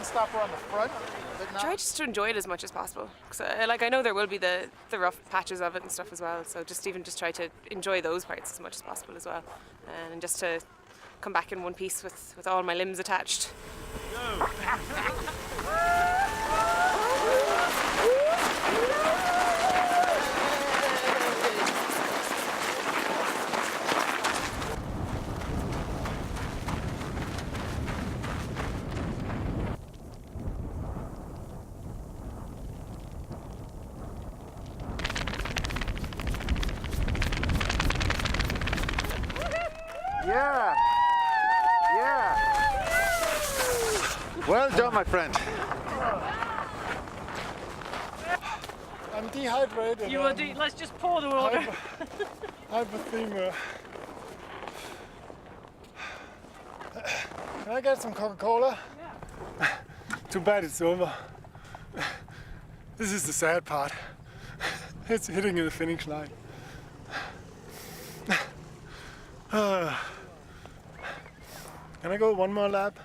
stopper on the front. Try just to enjoy it as much as possible. So, I know there will be the rough patches of it and stuff as well. So just try to enjoy those parts as much as possible as well, and just to come back in one piece with all my limbs attached. Go. Yeah! Yeah! Well done, my friend. I'm dehydrated. You are let's just pour the water. Hypothermia. Can I get some Coca-Cola? Yeah. Too bad it's over. This is the sad part. It's hitting the finish line. Can I go one more lap?